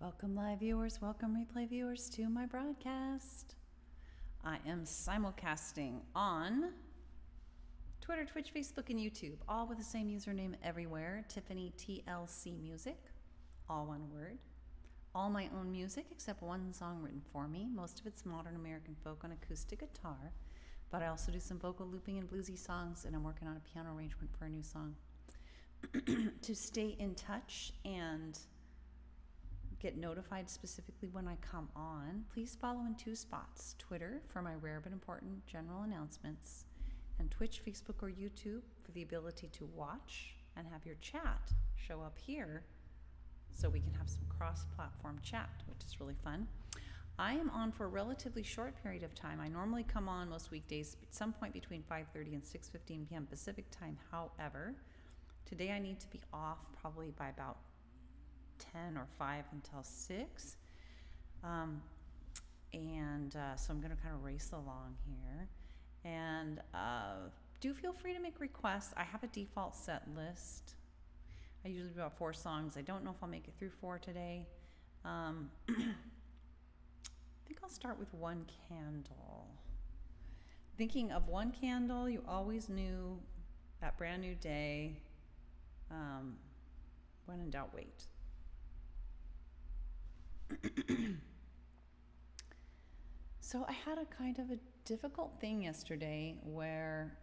Welcome live viewers, welcome replay viewers to my broadcast. I am simulcasting on Twitter, Twitch, Facebook, and YouTube, all with the same username everywhere, Tiffany TLC Music, all one word. All my own music except one song written for me. Most of it's modern American folk on acoustic guitar, but I also do some vocal looping and bluesy songs, and I'm working on a piano arrangement for a new song. To stay in touch and get notified specifically when I come on, please follow in two spots: Twitter for my rare but important general announcements, and Twitch, Facebook, or YouTube for the ability to watch and have your chat show up here so we can have some cross-platform chat, which is really fun. I am on for a relatively short period of time. I normally come on most weekdays at some point between 5:30 and 6:15 p.m. Pacific time. However, today I need to be off probably by about 10 or 5 until 6. So I'm going to kind of race along here. And do feel free to make requests. I have a default set list. I usually do about 4 songs. I don't know if I'll make it through 4 today. I think I'll start with One Candle. Thinking of One Candle, you always knew that brand new day. When in doubt, wait. So I had a kind of a difficult thing yesterday where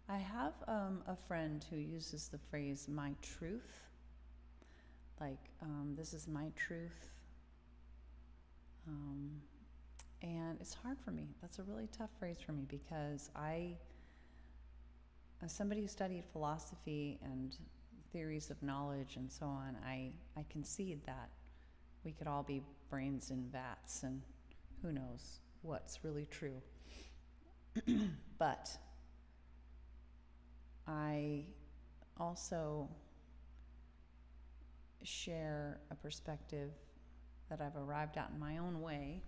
I have a friend who uses the phrase "my truth," like this is my truth, and it's hard for me. That's a really tough phrase for me because as somebody who studied philosophy and theories of knowledge and so on, I concede that we could all be brains in vats and who knows what's really true. But I also share a perspective that I've arrived at in my own way,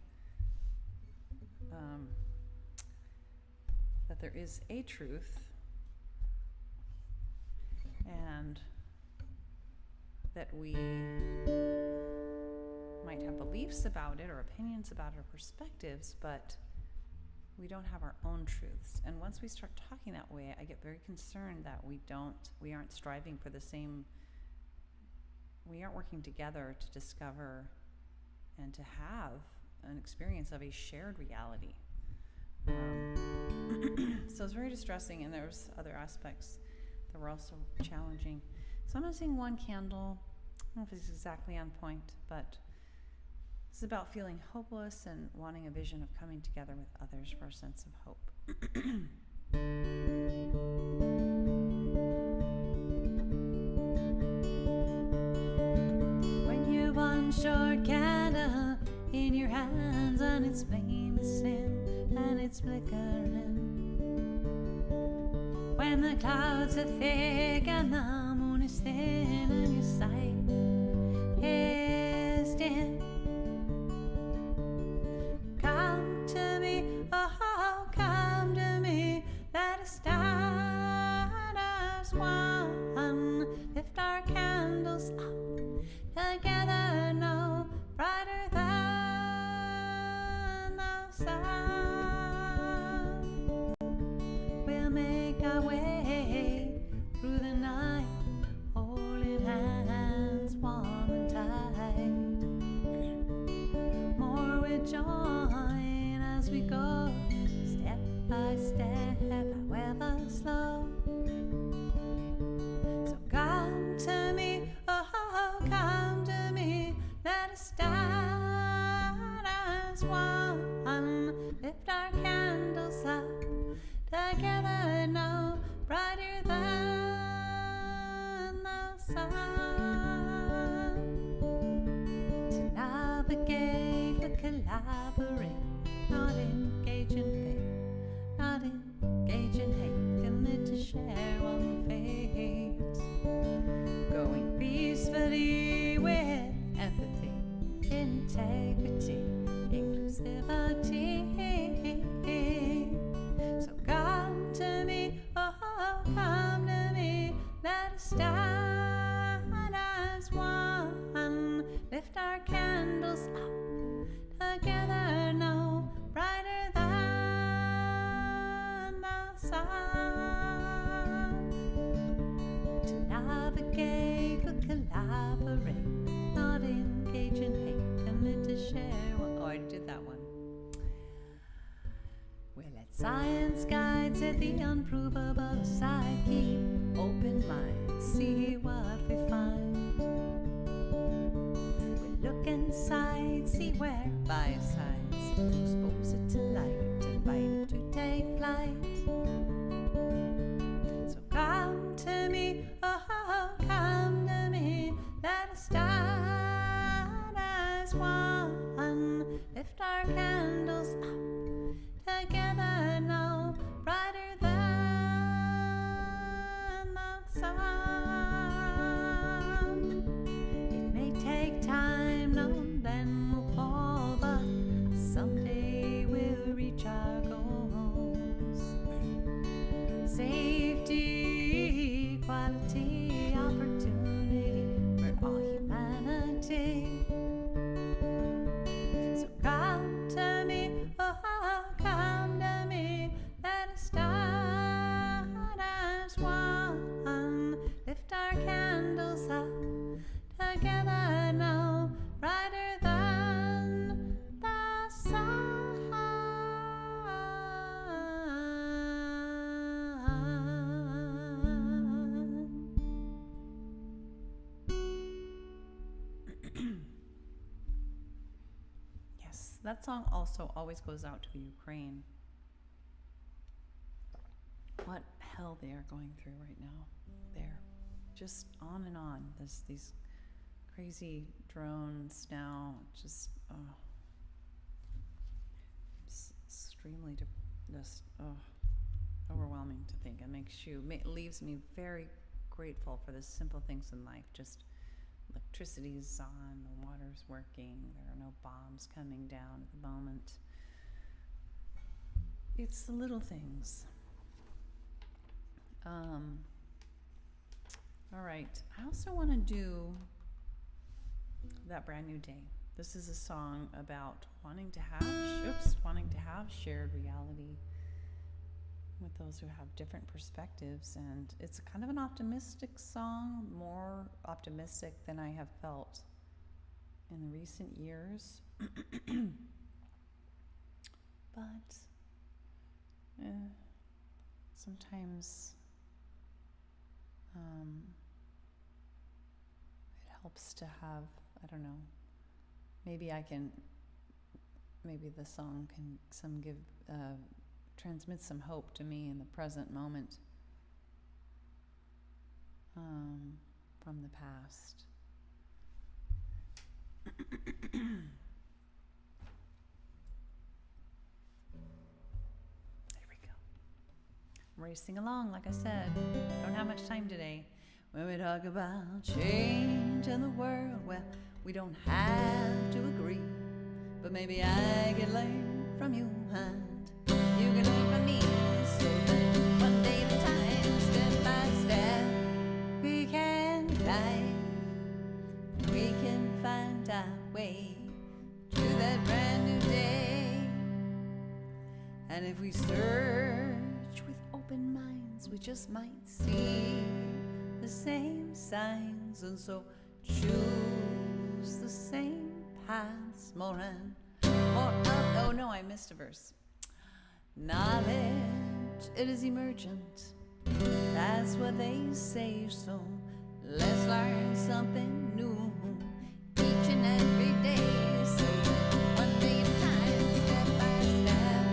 that there is a truth and that we might have beliefs about it or opinions about it or perspectives, but we don't have our own truths. And once we start talking that way, I get very concerned that we aren't striving for the same, we aren't working together to discover and to have an experience of a shared reality. So it's very distressing, and there's other aspects that were also challenging. So I'm going to sing One Candle. I don't know if it's exactly on point, but it's about feeling hopeless and wanting a vision of coming together with others for a sense of hope. When you've one short candle in your hands and its flame is dim and it's flickering, when the clouds are thick and the moon is thin and your sight is dim, come to me, oh, come to me, let us stand as one, lift our candles up together, no brighter than the sun. We'll make our way through the night, holding hands warm and tight. More will join as we go, step by step, however slow. So come to me, oh, come to me, let us stand as one, lift our candles up together, no brighter than the sun. To navigate, to collaborate, not engage in fate, not engage in hate, commit to share one fate, going peacefully with empathy, integrity, inclusivity. So come to me, oh, come to me, let us start cooperate, not engage in hate, commit to share. Oh, I did that one. We'll let science guide, set the unprovable aside, keep open mind, see what we find. We'll look inside, see where biocides, expose it to light, invite it to take flight. So come to me, oh, come to me, let us start as one, lift our candles up together now, brighter than the sun. It may take time, now and then we'll fall, but someday we'll reach our goals. Safety, equality, opportunity for all humanity. So come to me, oh, come to me, let us start as one, lift our candles up together now, brighter than the sun. Yes, that song also always goes out to Ukraine. What hell they are going through right now there. Just on and on. There's these crazy drones now, just extremely overwhelming to think. It leaves me very grateful for the simple things in life. Just electricity's on, the water's working, there are no bombs coming down at the moment. It's the little things. All right, I also want to do That Brand New Day. This is a song about wanting to have shared reality with those who have different perspectives, and it's kind of an optimistic song, more optimistic than I have felt in the recent years. But sometimes it helps to have, I don't know, maybe the song can transmit some hope to me in the present moment from the past. Racing along, like I said. Don't have much time today. When we talk about change in the world, well, we don't have to agree, but maybe I can learn from you and you can learn from me, so that one day at a time, step by step, we can climb, we can find our way to that brand new day. And if we search with open minds, we just might see the same signs, and so choose the same paths, more and more up. Oh no, I missed a verse. Knowledge, it is emergent, that's what they say, so let's learn something new each and every day, so that one day at a time, step by step,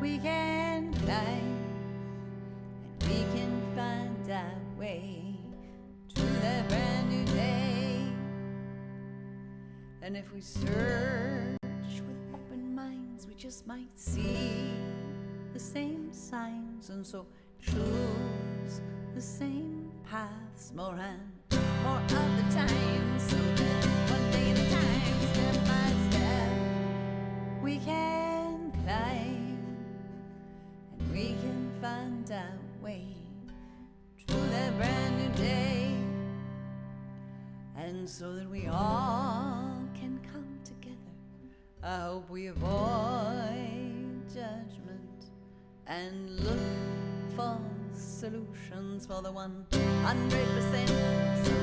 we can climb and we can find our way to that brand new day. And if we search with open minds, we just might see the same signs, and so choose the same paths, more and more of the time, so that one day at a time, step by step, we can climb and we can find our way to that brand new day. And so that we all can come together, I hope we avoid judgment and look for solutions for the 100%, so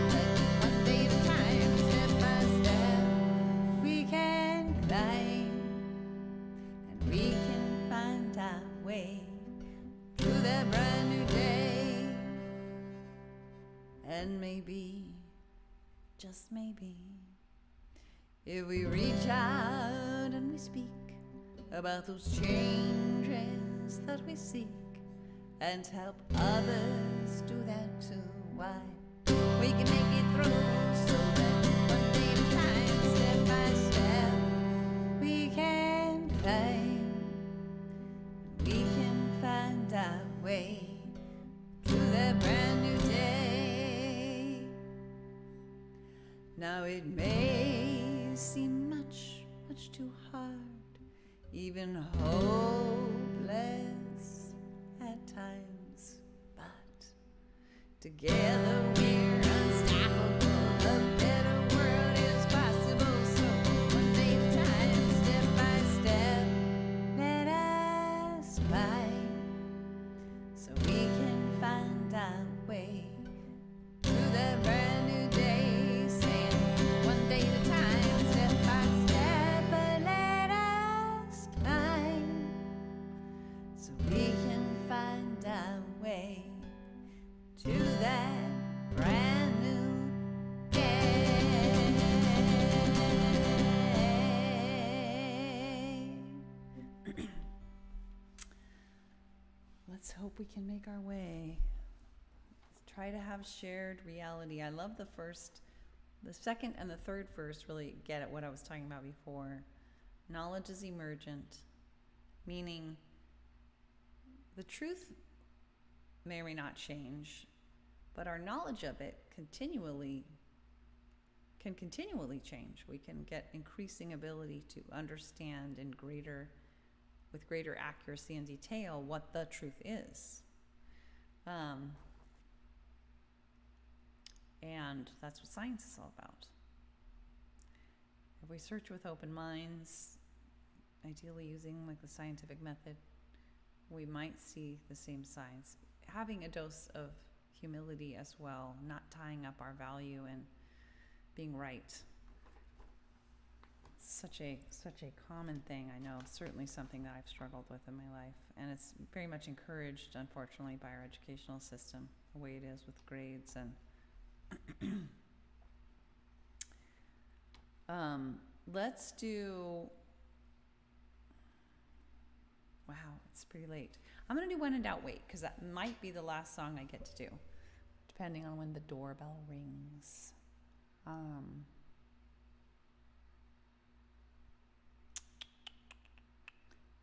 that one day at a time, step by step, we can climb, and we can find our way to that brand new day. And maybe, just maybe, if we reach out and we speak about those changes that we seek, and help others do that too, why, we can make it through, so that one day at a time, step by step, we can climb, we can find our way to that brand new day. Now it may seem much, much too hard, even hopeless at times, but together we're unstoppable. A better world is possible, so one day at a time, step by step, let us climb, so we can find our way to that brand new day, saying one day at a time, step by step, but let us climb, so we can find our way to that brand new day. Let's hope we can make our way. Let's try to have shared reality. I love the second and the third verse really get at what I was talking about before. Knowledge is emergent, meaning the truth may or may not change, but our knowledge of it can continually change. We can get increasing ability to understand with greater accuracy and detail what the truth is. And that's what science is all about. If we search with open minds, ideally using like the scientific method, we might see the same signs. Having a dose of humility as well, not tying up our value and being right. Such a common thing, I know, certainly something that I've struggled with in my life, and it's very much encouraged, unfortunately, by our educational system, the way it is with grades and let's do, wow, it's pretty late. I'm gonna do When in Doubt Wait, because that might be the last song I get to do, depending on when the doorbell rings.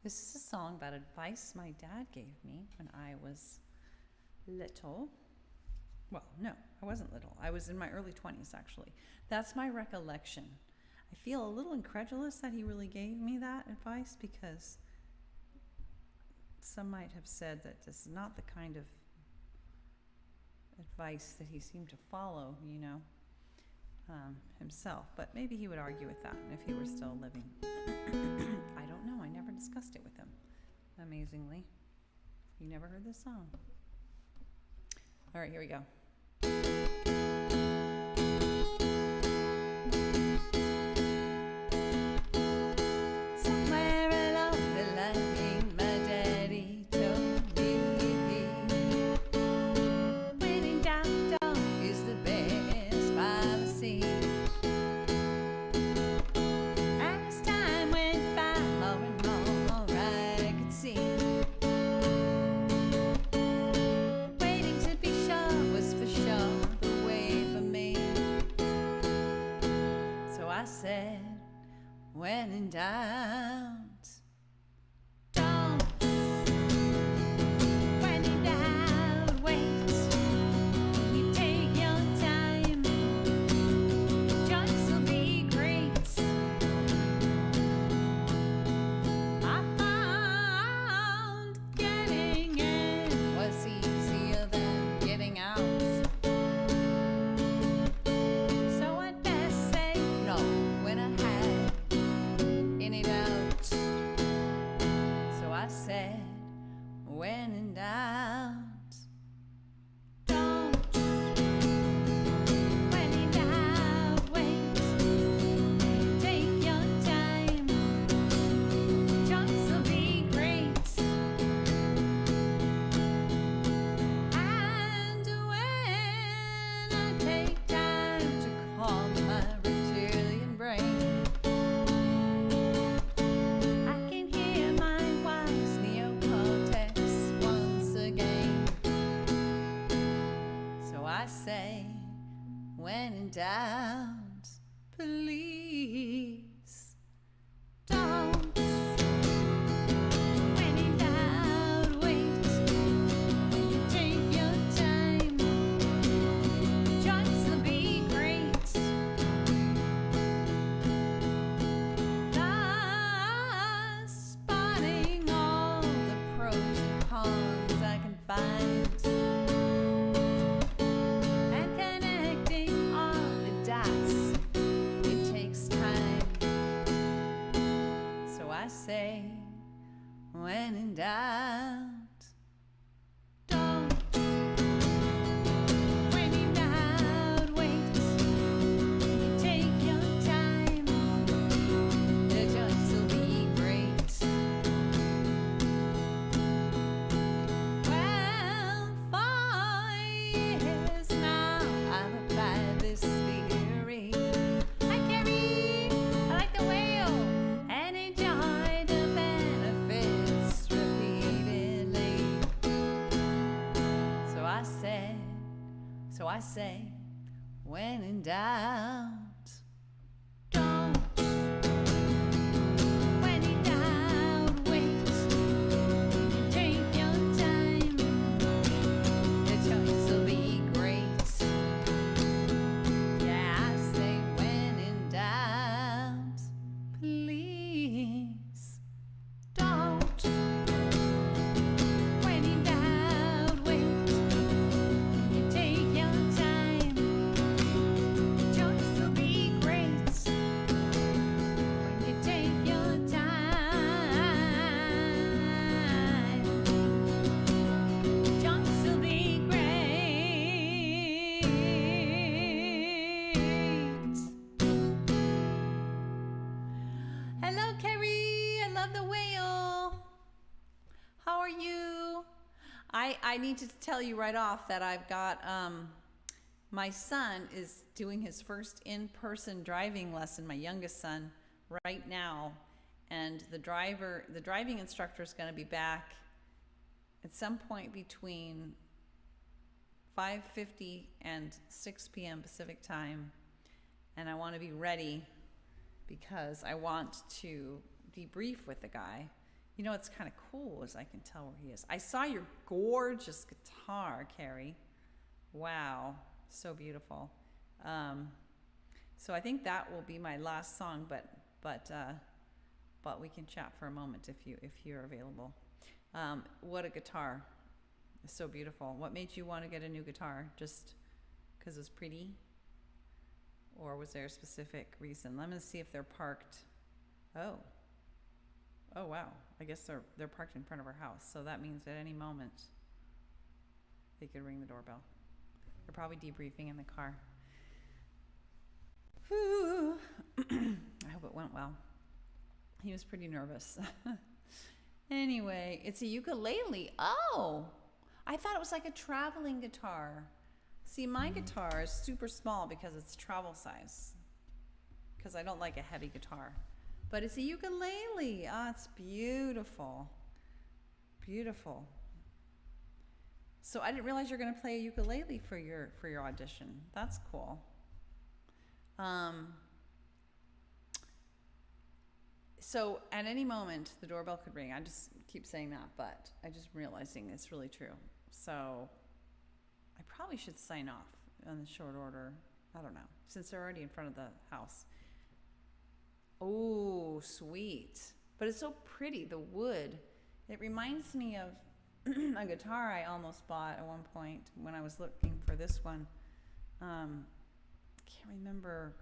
This is a song about advice my dad gave me when I was little. Well, no, I wasn't little. I was in my early 20s, actually. That's my recollection. I feel a little incredulous that he really gave me that advice, because some might have said that this is not the kind of advice that he seemed to follow, himself. But maybe he would argue with that if he were still living. I don't know. I never discussed it with him, amazingly. You never heard this song. All right, here we go. Somewhere along the line, my daddy told me, when in doubt, dog is the best policy. As time went by, more and more I could see, waiting to be sure was for sure the way for me. So I said, when in doubt, don't. When in doubt, wait. You take your time. Choice will be great. I found getting in was easier than getting out. So I'd best say no when I had any doubt. I say, when in doubt, please don't. When in doubt, wait. Take your time. The choice will be great. Spotting all the pros and cons I can find. I say, when in doubt, don't. When in doubt, wait. Take your time. The choice will be great. Well, 5 years now I've applied this theory. Hi, Carrie. I like the whale. And so I say, when in doubt, don't. When in doubt, wait. Take your time. The choice will be great. Yeah, I say, when in doubt, please don't. When in doubt, wait. Hello, Carrie. I love the whale. How are you? I need to tell you right off that I've got my son is doing his first in-person driving lesson, my youngest son, right now. And the driving instructor is going to be back at some point between 5:50 and 6 p.m. Pacific time. And I want to be ready because I want to debrief with the guy. You know, it's kind of cool as I can tell where he is. I saw your gorgeous guitar, Carrie. Wow, so beautiful. So I think that will be my last song, but we can chat for a moment if you're available. What a guitar! It's so beautiful. What made you want to get a new guitar? Just because it's pretty? Or was there a specific reason? Let me see if they're parked. Oh wow. I guess they're parked in front of our house. So that means at any moment they could ring the doorbell. They're probably debriefing in the car. Whew. I hope it went well. He was pretty nervous. Anyway, it's a ukulele. Oh, I thought it was like a traveling guitar. See, my guitar is super small because it's travel size. Because I don't like a heavy guitar. But it's a ukulele. Ah, it's beautiful. Beautiful. So I didn't realize you're going to play a ukulele for your audition. That's cool. So at any moment the doorbell could ring. I just keep saying that, but I just realizing it's really true. So I probably should sign off on the short order. I don't know, since they're already in front of the house. Oh, sweet. But it's so pretty, the wood. It reminds me of a guitar I almost bought at one point when I was looking for this one. Can't remember,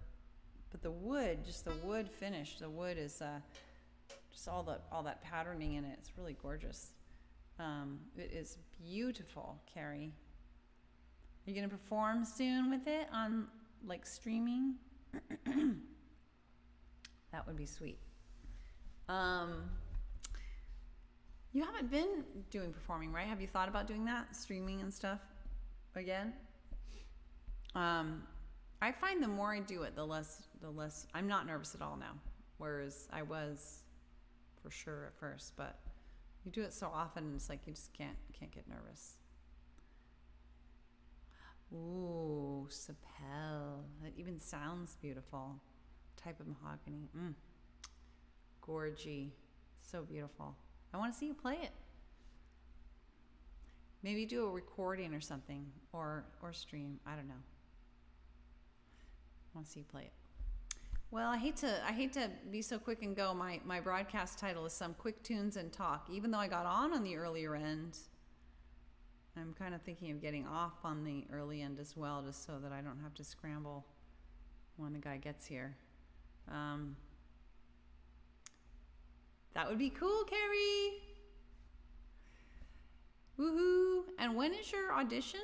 but the wood, just the wood finish. The wood is just all that patterning in it. It's really gorgeous. It is beautiful, Carrie. Are you gonna perform soon with it on like streaming? That would be sweet. You haven't been doing performing, right? Have you thought about doing that, streaming and stuff again? I find the more I do it, the less I'm not nervous at all now. Whereas I was for sure at first, but you do it so often, it's like you just can't get nervous. Ooh, sapel. That even sounds beautiful. Type of mahogany. Gorgy. So beautiful. I want to see you play it. Maybe do a recording or something, or stream. I don't know. I want to see you play it. Well, I hate to be so quick and go. My broadcast title is Some Quick Tunes and Talk. Even though I got on the earlier end, I'm kind of thinking of getting off on the early end as well, just so that I don't have to scramble when the guy gets here. That would be cool, Carrie. Woohoo! And when is your audition?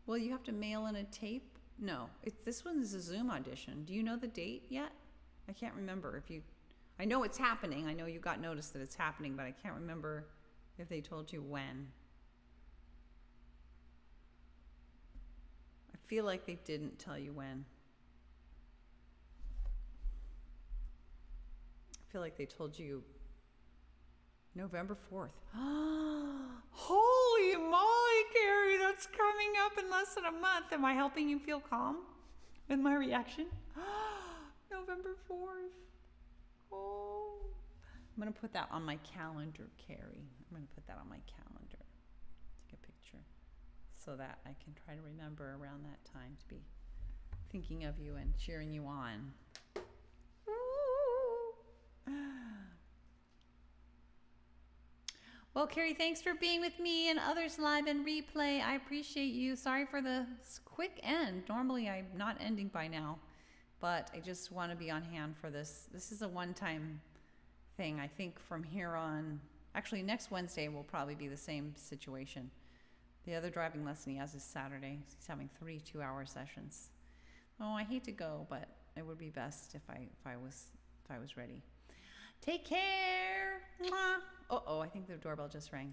Well, you have to mail in a tape. No, this one is a Zoom audition. Do you know the date yet? I can't remember. I know it's happening. I know you got notice that it's happening, but I can't remember if they told you when. I feel like they didn't tell you when. I feel like they told you November 4th. Holy moly, Carrie, that's coming up in less than a month. Am I helping you feel calm with my reaction? November 4th. Oh. I'm going to put that on my calendar, Carrie. I'm going to put that on my calendar. Take a picture so that I can try to remember around that time to be thinking of you and cheering you on. Well, Carrie, thanks for being with me and others live and replay. I appreciate you. Sorry for the quick end. Normally, I'm not ending by now, but I just want to be on hand for this. This is a one-time thing. I think from here on, actually next Wednesday will probably be the same situation. The other driving lesson he has is Saturday. He's having 3 2-hour sessions. Oh, I hate to go, but it would be best if I was ready. Take care. Mwah. Uh-oh, I think the doorbell just rang.